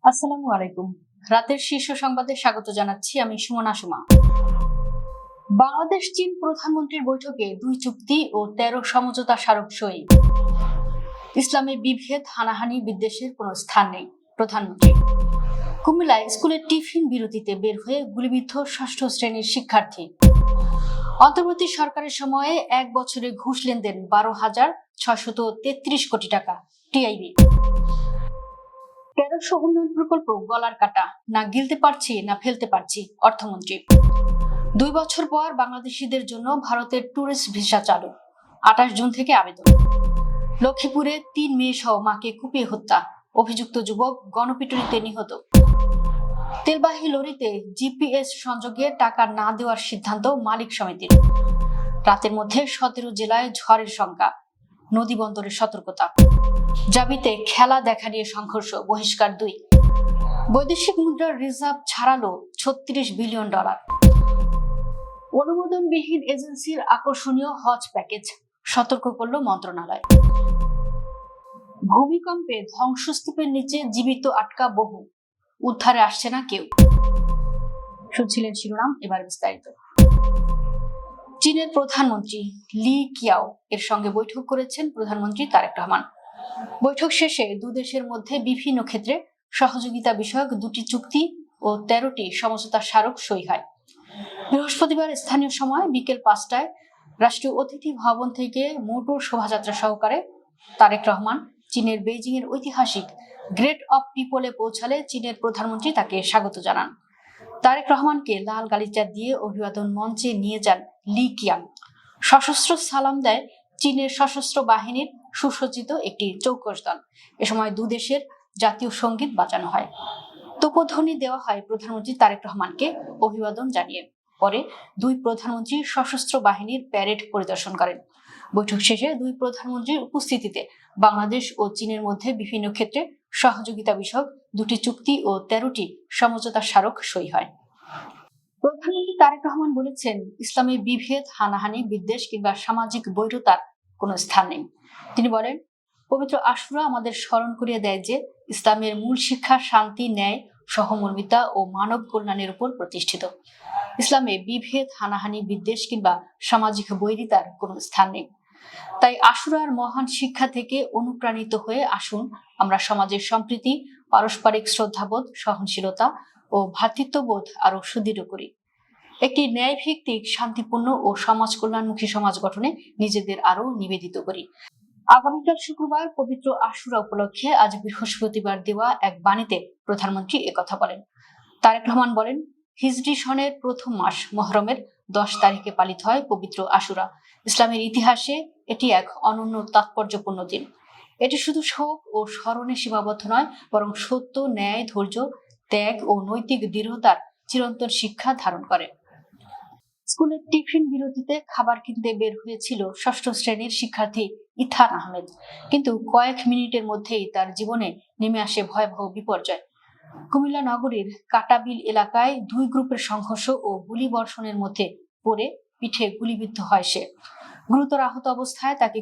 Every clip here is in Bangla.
আসসালামু আলাইকুম। রাতের শীর্ষ সংবাদে স্বাগত জানাচ্ছি আমি সুমনা সুমা। বাংলাদেশ চীন প্রধানমন্ত্রীর বৈঠকে 2 চুক্তি ও 13 সমঝোতা স্মারক সই। ইসলামে বিভেদ, হানাহানি, বিদ্বেষের কোনো স্থান নেই, প্রধানমন্ত্রী। কুমিল্লায় স্কুলের টিফিন বিরতিতে বের হয়ে গুলিবিদ্ধ 6ষ্ঠ শ্রেণীর শিক্ষার্থী। অন্তর্বর্তী সরকারের সময়ে 1 বছরে ঘুষ লেনদেন 12,633 কোটি টাকা, টিআইবি। 1300 উন্নয়ন প্রকল্প গলার কাটা, না গিলতে পারছি না ফেলতে পারছি, অর্থমন্ত্রী। 2 বছর পর বাংলাদেশিদের জন্য ভারতের ট্যুরিস্ট ভিসা চালু, 28 জুন থেকে আবেদন। লক্ষ্মীপুরে 3 মেয়ে সহ মাকে কুপিয়ে হত্যা, অভিযুক্ত যুবক গণপিটুনিতে নিহত। তেলবাহী লরিতে জিপিএস সংযোগে টাকা না দেওয়ার সিদ্ধান্ত মালিক সমিতির। রাতের মধ্যে 17 জেলায় ঝড়ের শঙ্কা, নদী বন্দরের সতর্কতা। জাবিতে খেলা দেখা নিয়ে সংঘর্ষ, বহিষ্কার 2। বৈদেশিক মুদ্রার রিজার্ভ ছাড়ালো $36 বিলিয়ন। অনুমোদনবিহীন এজেন্সির আকর্ষণীয় হজ প্যাকেজ, সতর্ক করল মন্ত্রণালয়। ভূমিকম্পে ধ্বংসস্তূপের নিচে জীবিত আটকা বহু, উদ্ধারে আসছে না কেউ। শুনছিলেন শিরোনাম, এবার বিস্তারিত। চীনের প্রধানমন্ত্রী লি কিয়াও এর সঙ্গে বৈঠক করেছেন প্রধানমন্ত্রী তারেক রহমান। বৈঠক শেষে দুদেশের মধ্যে বিভিন্ন ক্ষেত্রে সহযোগিতা বিষয়ক 2টি চুক্তি ও 13টি সমঝোতা স্মারক সই হয়। বৃহস্পতিবার স্থানীয় সময় বিকেল 5টায় রাষ্ট্রীয় অতিথি ভবন থেকে মোটর শোভাযাত্রা সহকারে তারেক রহমান চীনের বেইজিং এর ঐতিহাসিক গেট অফ পিপলে পৌঁছালে চীনের প্রধানমন্ত্রী তাকে স্বাগত জানান। তারেক রহমানকে লাল গালিচা দিয়ে অভিবাদন মঞ্চে নিয়ে যান লি কিয়াং। সশস্ত্র সালাম দেয় চীনের সশস্ত্র বাহিনীর সুসজ্জিত একটি চৌকস দল। এ সময় দুদেশের জাতীয় সঙ্গীত বাজানো হয়। তোপধ্বনি দেওয়া হয় প্রধানমন্ত্রী তারেক রহমানকে অভিবাদন জানিয়ে। পরে 2 প্রধানমন্ত্রী সশস্ত্র বাহিনীর প্যারেড পরিদর্শন করেন। বৈঠক শেষে 2 প্রধানমন্ত্রীর উপস্থিতিতে বাংলাদেশ ও চীনের মধ্যে বিভিন্ন ক্ষেত্রে সহযোগিতা বিষয়ক 2টি চুক্তি ও 13টি সমঝোতা স্মারক সই হয়। প্রধানমন্ত্রী তারেক রহমান বলেছেন, ইসলামে বিভেদ, হানাহানি, বিদ্বেষ কিংবা সামাজিক বৈরতার কোনো স্থান নেই। তিনি বলেন, পবিত্র আশুরা আমাদের স্মরণ করিয়ে দেয় যে ইসলামের মূল শিক্ষা শান্তি, ন্যায়, সহমর্মিতা ও মানব কল্যাণের উপর প্রতিষ্ঠিত। ইসলামে বিভেদ, হানাহানি, বিদ্বেষ কিংবা সামাজিক বৈরিতার কোনো স্থান নেই। তাই আশুরার মহান শিক্ষা থেকে অনুপ্রাণিত হয়ে আসুন আমরা সমাজের সম্প্রীতি, পারস্পরিক শ্রদ্ধাবোধ, সহনশীলতা ও ভ্রাতৃত্ববোধ আরো সুদৃঢ় করি। একটি ন্যায়ভিত্তিক, শান্তিপূর্ণ ও সমাজ কল্যাণমুখী সমাজ গঠনে নিজেদের আরো নিবেদিত করি। আগামীকাল শুক্রবার পবিত্র আশুরা উপলক্ষে আজ বৃহস্পতিবার দেওয়া এক বাণীতে প্রধানমন্ত্রী একথা বলেন। তারেক রহমান বলেন, হিজরি সনের প্রথম মাস মুহররমের 10 তারিখে পালিত হয় পবিত্র আশুরা। ইসলামের ইতিহাসে এটি এক অনন্য তাৎপর্যপূর্ণ দিন। এটি শুধু শোক ও স্মরণে সীমাবদ্ধ নয়, বরং সত্য, ন্যায়, ধৈর্য, ত্যাগ ও নৈতিক দৃঢ়তার চিরন্তন শিক্ষা ধারণ করে। স্কুলের টিফিন বিরতিতে খাবার কিনতে বের হয়েছিল 6ষ্ঠ শ্রেণীর শিক্ষার্থী ইথান আহমেদ, কিন্তু কয়েক মিনিটের মধ্যেই তার জীবনে নেমে আসে ভয়াবহ বিপর্যয়। কুমিল্লা নগরীর কাটাবিল এলাকায় 2 গ্রুপের সংঘর্ষ ও গুলিবর্ষণের মধ্যে পড়ে পিঠে গুলিবিদ্ধ হয় সে। গুরুতর আহত অবস্থায় তাকে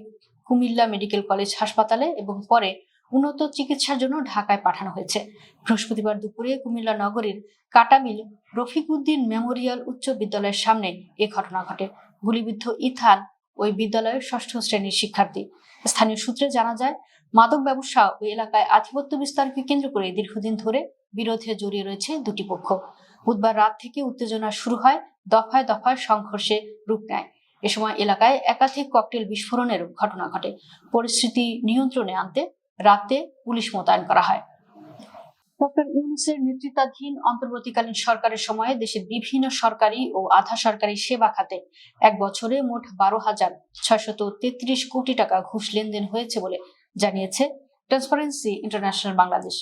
কুমিল্লা মেডিকেল কলেজ হাসপাতালে এবং পরে উন্নত চিকিৎসার জন্য ঢাকায় পাঠানো হয়েছে। বৃহস্পতিবার দুপুরে কুমিল্লা নগরীর কাটাবিল রফিকুদ্দিন মেমোরিয়াল উচ্চ বিদ্যালয়ের সামনে এ ঘটনা ঘটে। গুলিবিদ্ধ ইথান ওই বিদ্যালয়ের 6ষ্ঠ শ্রেণীর শিক্ষার্থী। স্থানীয় সূত্রে জানা যায়, মাদক ব্যবসা ওই এলাকায় আধিপত্য বিস্তারকে কেন্দ্র করে দীর্ঘদিন ধরে বিরোধে জড়িয়ে রয়েছে 2টি পক্ষ। বুধবার রাত থেকে উত্তেজনা শুরু হয়, দফায় দফায় সংঘর্ষে রূপ নেয়। এ সময় এলাকায় একাধিক ককটেল বিস্ফোরণের ঘটনা ঘটে। পরিস্থিতি নিয়ন্ত্রণে আনতে রাতে পুলিশ মোতায়েন করা হয়। ডক্টর ইউনূসের নেতৃত্বাধীন অন্তর্বর্তীকালীন সরকারের সময়ে দেশের বিভিন্ন সরকারি ও আধা সরকারি সেবা খাতে 1 বছরে মোট 12,633 কোটি টাকা ঘুষ লেনদেন হয়েছে বলে জানিয়েছে ট্রান্সপারেন্সি ইন্টারন্যাশনাল বাংলাদেশ।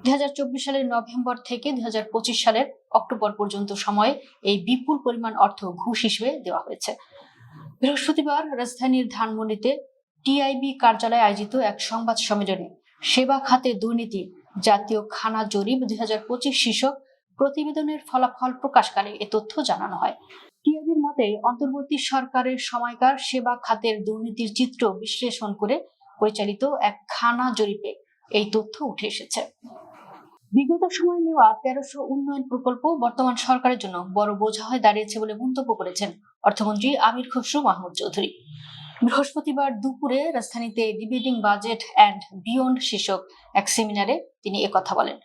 2024 সালের নভেম্বর থেকে 2025 সালের অক্টোবর পর্যন্ত সময়ে এই বিপুল পরিমাণ অর্থ ঘুষ হিসেবে দেওয়া হয়েছে। বৃহস্পতিবার রাজধানীর ধানমন্ডিতে টিআইবি কার্যালয়ে আয়োজিত এক সংবাদ সম্মেলনে সেবা খাতে দুর্নীতি জাতীয় খানা জরিপ 2025 শীর্ষক প্রতিবেদনের ফলাফল প্রকাশকালে এ তথ্য জানানো হয়। টিআইবির মতে, অন্তর্বর্তী সরকারের সময়কার সেবা খাতের দুর্নীতির চিত্র বিশ্লেষণ করে পরিচালিত এক খানা জরিপে এই তথ্য উঠে এসেছে। বিগত সময়ে নেওয়া 1300 উন্নয়ন প্রকল্প বর্তমান সরকারের জন্য বড় বোঝা হয়ে দাঁড়িয়েছে বলে মন্তব্য করেছেন অর্থমন্ত্রী আমির খসরু মাহমুদ চৌধুরী। বৃহস্পতিবার দুপুরে রাজধানীতে ডিবেটিং বাজেট অ্যান্ড বিয়ন্ড শীর্ষক এক সেমিনারে তিনি একথা বলেন।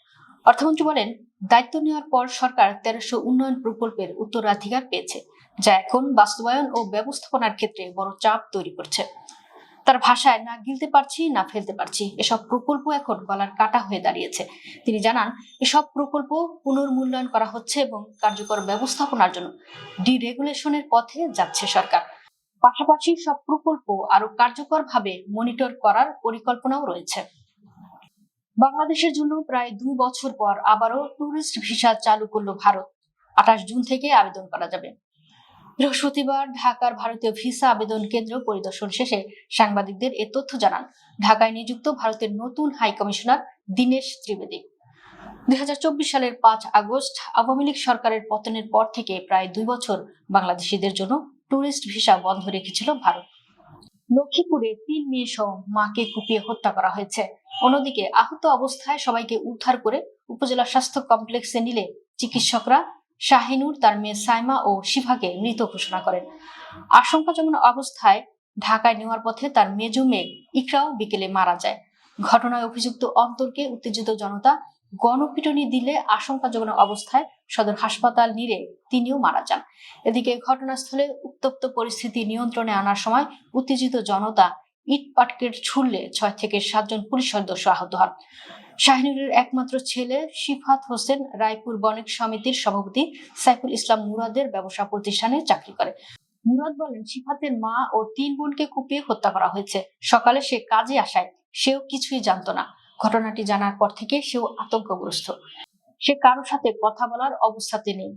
অর্থমন্ত্রী বলেন, দায়িত্ব নেওয়ার পর সরকার 1300 উন্নয়ন প্রকল্পের উত্তরাধিকার পেয়েছে, যা এখন বাস্তবায়ন ও ব্যবস্থাপনার ক্ষেত্রে বড় চাপ তৈরি করছে। তার ভাষায়, না গিলতে পারছি না ফেলতে পারছি, এসব প্রকল্প এখন গলার কাটা হয়ে দাঁড়িয়েছে। তিনি জানান, এসব প্রকল্প পুনর্মূল্যায়ন করা হচ্ছে এবং কার্যকর ব্যবস্থাপনার জন্য ডিরেগুলেশনের পথে যাচ্ছে সরকার। পাশাপাশি সব প্রকল্প আরো কার্যকরভাবে মনিটর করার পরিকল্পনাও রয়েছে। বাংলাদেশের জন্য প্রায় 2 বছর পর আবারও ট্যুরিস্ট ভিসা চালু করল ভারত। 28 জুন থেকে আবেদন করা যাবে। বৃহস্পতিবার ঢাকার ভারতীয় ভিসা আবেদন কেন্দ্র পরিদর্শন শেষে সাংবাদিকদের এ তথ্য জানান ঢাকায় নিযুক্ত ভারতের নতুন হাই কমিশনার দীনেশ ত্রিবেদী। 2024 সালের 5 আগস্ট আওয়ামী লীগ সরকারের পতনের পর থেকে প্রায় 2 বছর বাংলাদেশিদের জন্য ট্যুরিস্ট ভিসা বন্ধ রেখেছিল ভারত। লক্ষ্মীপুরে 3 মেয়ে সহ মাকে কুপিয়ে হত্যা করা হয়েছে। অন্যদিকে আহত অবস্থায় সবাইকে উদ্ধার করে উপজেলা স্বাস্থ্য কমপ্লেক্সে নিলে চিকিৎসকরা শাহিনুর, তার মেয়ে সাইমা ও শিফাকে মৃত ঘোষণা করেন। আশঙ্কাজনক অবস্থায় ঢাকায় নেওয়ার পথে তার মেজো মেয়ে ইকরাও বিকেলে মারা যায়। ঘটনায় অভিযুক্ত অন্তরকে উত্তেজিত জনতা গণপিটুনি দিলে আশঙ্কাজনক অবস্থায় সদর হাসপাতাল নিলে তিনিও মারা যান। এদিকে ঘটনাস্থলে উত্তপ্ত পরিস্থিতি নিয়ন্ত্রণে আনার সময় উত্তেজিত জনতা ইট পাটকেল ছুড়লে 6 থেকে 7 জন পুলিশ সদস্য আহত হন। শাহিনুরের একমাত্র ছেলে শিফাত হোসেন রায়পুর বণিক সমিতির সভাপতি সাইফুল ইসলাম মুরাদের ব্যবসা প্রতিষ্ঠানে চাকরি করে। মুরাদ বলেন, শিফাতের মা ও 3 বোনকে কুপিয়ে হত্যা করা হয়েছে। সকালে সে কাজে আসায় সেও কিছুই জানতো না। ঘটনাটি জানার পর থেকে সেও আতঙ্কগ্রস্ত। সে কারোর সাথে কথা বলার অবস্থাতে নেই।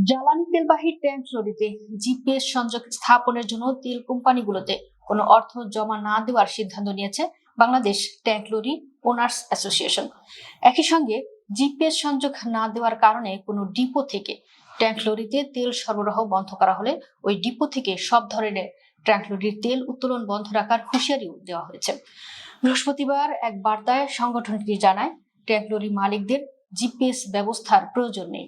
জ্বালানি তেলবাহী ট্যাঙ্ক লরিতে জিপিএস সংযোগ স্থাপনের জন্য তেল কোম্পানিগুলোতে কোনো অর্থ জমা না দেওয়ার সিদ্ধান্ত নিয়েছে Bangladesh tank lorry owners association. একই সঙ্গে জিপিএস সংযোগ না দেওয়ার কারণে কোনো ডিপো থেকে ট্যাঙ্ক লরিতে তেল সরবরাহ বন্ধ করা হলে ওই ডিপো থেকে সব ধরনের ট্যাঙ্ক লরির তেল উত্তোলন বন্ধ রাখার হুঁশিয়ারিও দেওয়া হয়েছে। বৃহস্পতিবার এক বার্তায় সংগঠনটি জানায়, ট্যাঙ্ক লরি মালিকদের জিপিএস ব্যবস্থার প্রয়োজন নেই।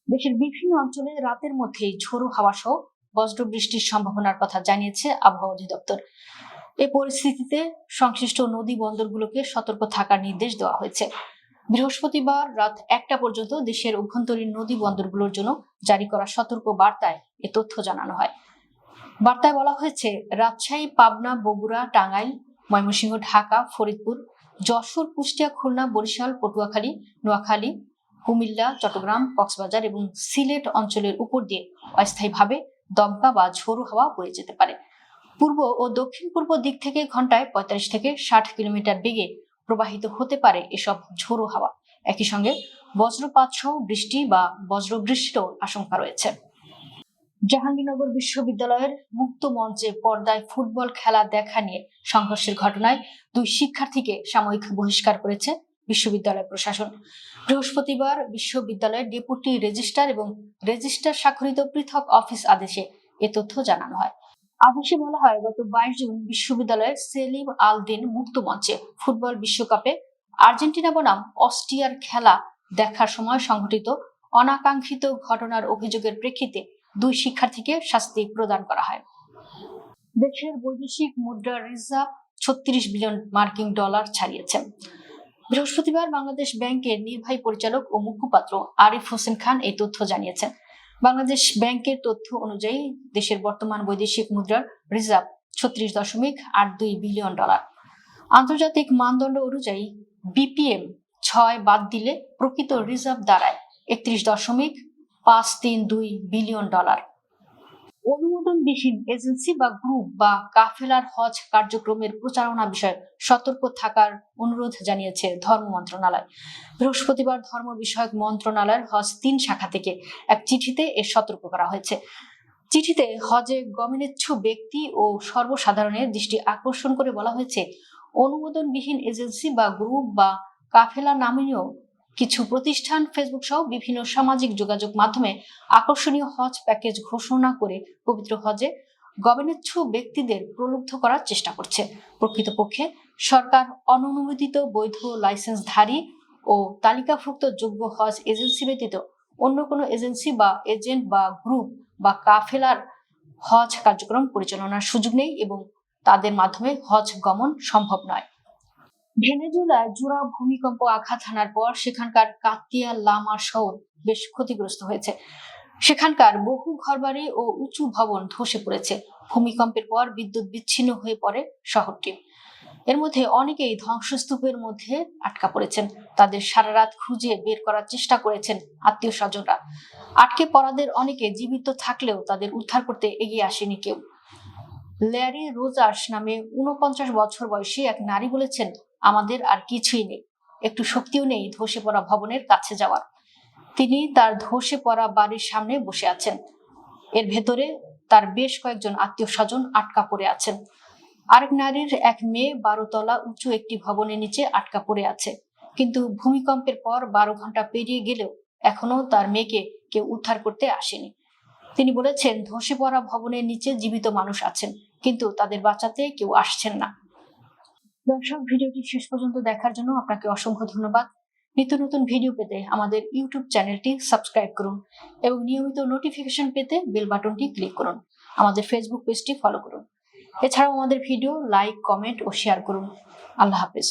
দেশের বিভিন্ন অঞ্চলে রাতের মধ্যেই ঝোড়ো হাওয়া সহ বজ্র বৃষ্টির সম্ভাবনার কথা জানিয়েছে আবহাওয়া অধিদপ্তর। এ পরিস্থিতিতে সংশ্লিষ্ট নদী বন্দরগুলোকে সতর্ক থাকার নির্দেশ দেওয়া হয়েছে। বৃহস্পতিবার রাত 1টা পর্যন্ত দেশের অভ্যন্তরীণ নদী বন্দরগুলোর জন্য জারি করা সতর্ক বার্তায় এ তথ্য জানানো হয়। বার্তায় বলা হয়েছে, রাজশাহী, পাবনা, বগুড়া, টাঙ্গাইল, ময়মনসিংহ, ঢাকা, ফরিদপুর, যশোর, কুষ্টিয়া, খুলনা, বরিশাল, পটুয়াখালী, নোয়াখালী, কুমিল্লা, চট্টগ্রাম, কক্সবাজার এবং সিলেট অঞ্চলের উপর দিয়ে অস্থায়ীভাবে দমকা বা ঝোড়ো হাওয়া বয়ে যেতে পারে। পূর্ব ও দক্ষিণ পূর্ব দিক থেকে ঘন্টায় 45 থেকে 60 কিলোমিটার বেগে প্রবাহিত হতে পারে এসব ঝোড়ো হাওয়া। একই সঙ্গে বজ্রপাত সহ বৃষ্টি বা বজ্রবৃষ্টিরও আশঙ্কা রয়েছে। জাহাঙ্গীরনগর বিশ্ববিদ্যালয়ের মুক্ত মঞ্চে পর্দায় ফুটবল খেলা দেখা নিয়ে সংঘর্ষের ঘটনায় 2 শিক্ষার্থীকে সাময়িক বহিষ্কার করেছে বিশ্ববিদ্যালয় প্রশাসন। বৃহস্পতিবার বিশ্ববিদ্যালয়ের ডেপুটি রেজিস্ট্রার এবং রেজিস্ট্রার স্বাক্ষরিত পৃথক অফিস আদেশে এ তথ্য জানানো হয়। আদেশে বলা হয়, গত 22 জুন বিশ্ববিদ্যালয়ের সেলিম আল দিন মুক্ত মঞ্চে ফুটবল বিশ্বকাপে আর্জেন্টিনা বনাম অস্ট্রিয়ার খেলা দেখার সময় সংঘটিত অনাকাঙ্ক্ষিত ঘটনার অভিযোগের প্রেক্ষিতে 2 শিক্ষার্থীকে শাস্তি প্রদান করা হয়। দেশের বৈদেশিক মুদ্রার রিজার্ভ 36 বিলিয়ন মার্কিন ডলার ছাড়িয়েছে। বৃহস্পতিবার বাংলাদেশ ব্যাংকের নির্বাহী পরিচালক ও মুখপাত্র আরিফ হোসেন খান এই তথ্য জানিয়েছেন। বাংলাদেশ ব্যাংকের তথ্য অনুযায়ী দেশের বর্তমান বৈদেশিক মুদ্রার রিজার্ভ 36.82 বিলিয়ন ডলার। আন্তর্জাতিক মানদণ্ড অনুযায়ী বিপিএম 6 বাদ দিলে প্রকৃত রিজার্ভ দাঁড়ায় 31.532 বিলিয়ন ডলার। অনুমোদনবিহীন এজেন্সি বা গ্রুপ বা কাফেলার হজ কার্যক্রমের প্রচারণা বিষয়ে সতর্ক থাকার অনুরোধ জানিয়েছে ধর্ম মন্ত্রণালয়। বৃহস্পতিবার ধর্ম বিষয়ক মন্ত্রণালয়ের হজ 3 শাখা থেকে এক চিঠিতে এর সতর্ক করা হয়েছে। চিঠিতে হজে গমনেচ্ছু ব্যক্তি ও সর্বসাধারণের দৃষ্টি আকর্ষণ করে বলা হয়েছে, অনুমোদনবিহীন এজেন্সি বা গ্রুপ বা কাফেলা নামীয় কিছু প্রতিষ্ঠান ফেসবুক সহ বিভিন্ন সামাজিক যোগাযোগ মাধ্যমে আকর্ষণীয় হজ প্যাকেজ ঘোষণা করে পবিত্র হজে গমনেচ্ছু ব্যক্তিদের প্রলুব্ধ করার চেষ্টা করছে। প্রকৃতপক্ষে সরকার অননুমোদিত বৈধ লাইসেন্সধারী ও তালিকাভুক্ত যোগ্য হজ এজেন্সি ব্যতীত অন্য কোনো এজেন্সি বা এজেন্ট বা গ্রুপ বা কাফেলার হজ কার্যক্রম পরিচালনার সুযোগ নেই এবং তাদের মাধ্যমে হজ গমন সম্ভব নয়। ভেনেজুয়েলায় জোড়া ভূমিকম্প আঘাত হানার পর সেখানকার কাতিয়া লামা শহর বেশ ক্ষতিগ্রস্ত হয়েছে। সেখানকার বহু ঘরবাড়ি ও উঁচু ভবন ধসে পড়েছে। ভূমিকম্পের পর বিদ্যুৎ বিচ্ছিন্ন হয়ে পড়ে শহরটি। এর মধ্যে অনেকেই ধ্বংসস্তূপের মধ্যে আটকা পড়েছেন। তাদের সারা রাত খুঁজে বের করার চেষ্টা করেছেন আত্মীয় স্বজনরা। আটকে পড়াদের অনেকে জীবিত থাকলেও তাদের উদ্ধার করতে এগিয়ে আসেনি কেউ। ল্যারি রোজার্স নামে 49 বছর বয়সী এক নারী বলেছেন, আমাদের আর কিছুই নেই, একটু শক্তিও নেই ধসে পড়া ভবনের কাছে যাওয়ার। তিনি তার ধসে পড়া বাড়ির সামনে বসে আছেন। এর ভেতরে তার বেশ কয়েকজন আত্মীয় স্বজন আটকা পড়ে আছেন। আরেক নারীর এক মেয়ে 12 তলা উঁচু একটি ভবনের নিচে আটকা পড়ে আছে। কিন্তু ভূমিকম্পের পর 12 ঘন্টা পেরিয়ে গেলেও এখনো তার মেয়েকে কেউ উদ্ধার করতে আসেনি। তিনি বলেছেন, ধসে পড়া ভবনের নিচে জীবিত মানুষ আছেন, কিন্তু তাদের বাঁচাতে কেউ আসছেন না। দর্শক, ভিডিওটি শেষ পর্যন্ত দেখার জন্য আপনাকে অসংখ্য ধন্যবাদ। নিত্য নতুন ভিডিও পেতে আমাদের ইউটিউব চ্যানেলটি সাবস্ক্রাইব করুন এবং নিয়মিত নোটিফিকেশন পেতে বেল বাটনটি ক্লিক করুন। আমাদের ফেসবুক পেজটি ফলো করুন। এছাড়াও আমাদের ভিডিও লাইক, কমেন্ট ও শেয়ার করুন। আল্লাহ হাফেজ।